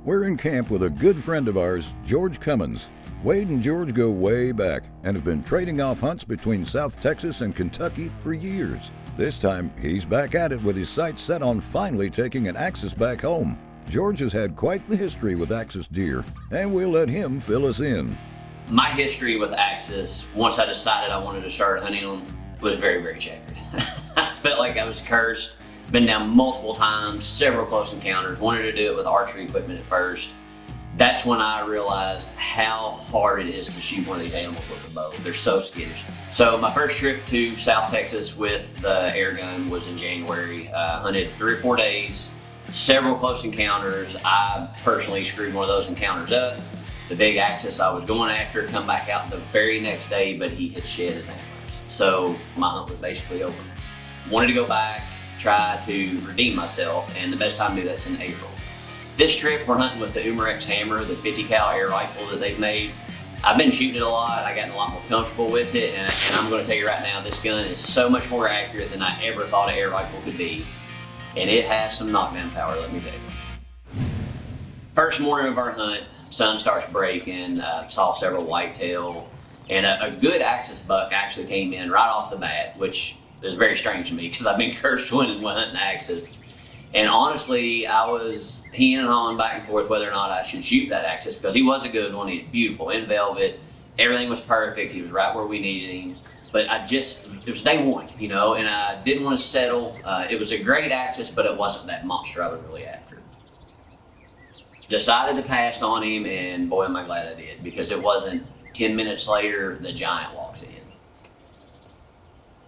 We're in camp with a good friend of ours, George Cummins. Wade and George go way back and have been trading off hunts between South Texas and Kentucky for years. This time, he's back at it with his sights set on finally taking an axis back home. George has had quite the history with axis deer, and we'll let him fill us in. My history with axis, once I decided I wanted to start hunting them, was very, very checkered. I felt like I was cursed. Been down multiple times, several close encounters, wanted to do it with archery equipment at first. That's when I realized how hard it is to shoot one of these animals with a bow. They're so skittish. So my first trip to South Texas with the Airgun was in January. Hunted 3 or 4 days, several close encounters. I personally screwed one of those encounters up. The big axis I was going after come back out the very next day, but he had shed his antlers. So my hunt was basically over. Wanted to go back, try to redeem myself, and the best time to do that's in April. This trip we're hunting with the Umarex hammer, the 50 cal air rifle that they've made. I've been shooting it a lot, I gotten a lot more comfortable with it, and I'm gonna tell you right now, this gun is so much more accurate than I ever thought an air rifle could be. And it has some knockdown power, let me tell you. First morning of our hunt, sun starts breaking, saw several whitetail, and a good axis buck actually came in right off the bat, which is very strange to me because I've been cursed winning when hunting axis. And honestly, I was heeing and hawing back and forth whether or not I should shoot that axis because he was a good one. He's beautiful, in velvet. Everything was perfect. He was right where we needed him. But it was day one, you know, and I didn't want to settle. It was a great axis, but it wasn't that monster I was really after. Decided to pass on him, and boy, am I glad I did, because it wasn't 10 minutes later, the giant walks in.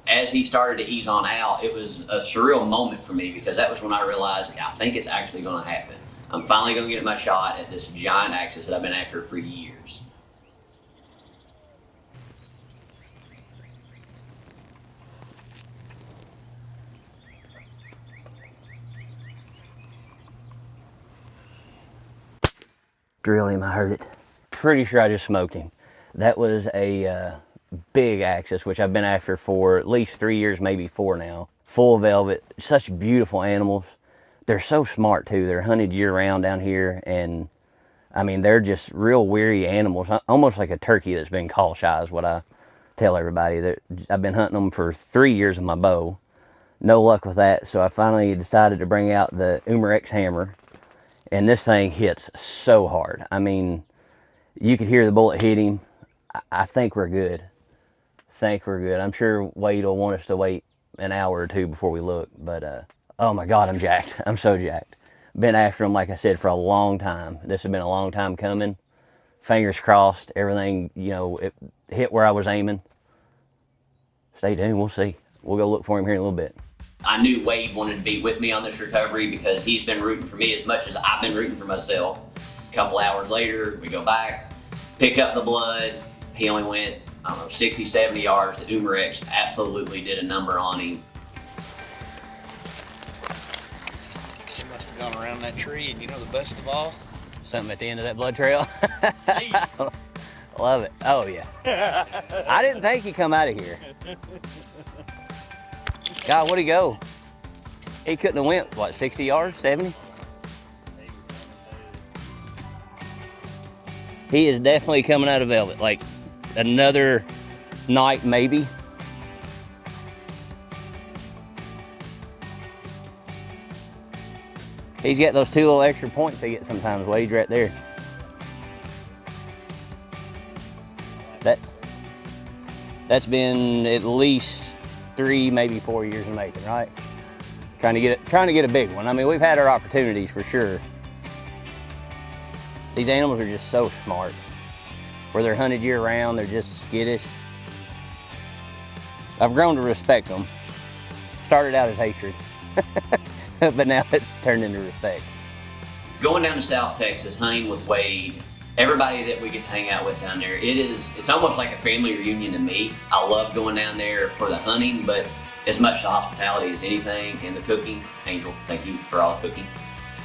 As he started to ease on out, it was a surreal moment for me because that was when I realized I think it's actually going to happen. I'm finally going to get my shot at this giant axis that I've been after for years. Drilled him, I heard it. Pretty sure I just smoked him. That was a big axis, which I've been after for at least 3 years, maybe 4 now. Full velvet, such beautiful animals. They're so smart too. They're hunted year round down here, and I mean, they're just real weary animals, almost like a turkey that's been call shy is what I tell everybody. I've been hunting them for 3 years with my bow. No luck with that, so I finally decided to bring out the Umarex hammer, and this thing hits so hard. I mean, you could hear the bullet hit him. I think we're good. I'm sure Wade will want us to wait an hour or 2 before we look, but oh my God, I'm jacked. I'm so jacked. Been after him, like I said, for a long time. This has been a long time coming. Fingers crossed, everything, you know, it hit where I was aiming. Stay tuned, we'll see. We'll go look for him here in a little bit. I knew Wade wanted to be with me on this recovery because he's been rooting for me as much as I've been rooting for myself. A couple hours later, we go back, pick up the blood. He only went, I don't know, 60, 70 yards. The Umarex absolutely did a number on him. He must have gone around that tree, and you know the best of all? Something at the end of that blood trail. Love it. Oh, yeah. I didn't think he'd come out of here. God, where'd he go? He couldn't have went, what, 60 yards, 70? He is definitely coming out of velvet, like another night maybe. He's got those 2 little extra points they get sometimes, Wade, right there. That's been at least 3, maybe 4 years in making, right? Trying to get a big one. I mean, we've had our opportunities for sure. These animals are just so smart. Where they're hunted year round, they're just skittish. I've grown to respect them. Started out as hatred, but now it's turned into respect. Going down to South Texas, hunting with Wade, everybody that we get to hang out with down there, it's almost like a family reunion to me. I love going down there for the hunting, but as much the hospitality as anything, and the cooking. Angel, thank you for all the cooking.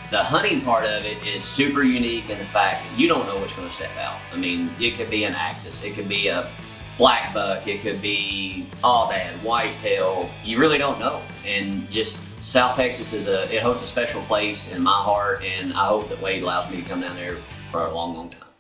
The hunting part of it is super unique in the fact that you don't know what's going to step out. I mean, it could be an axis, it could be a black buck, it could be all that whitetail. You really don't know. And just South Texas it holds a special place in my heart, and I hope that Wade allows me to come down there for a long, long time.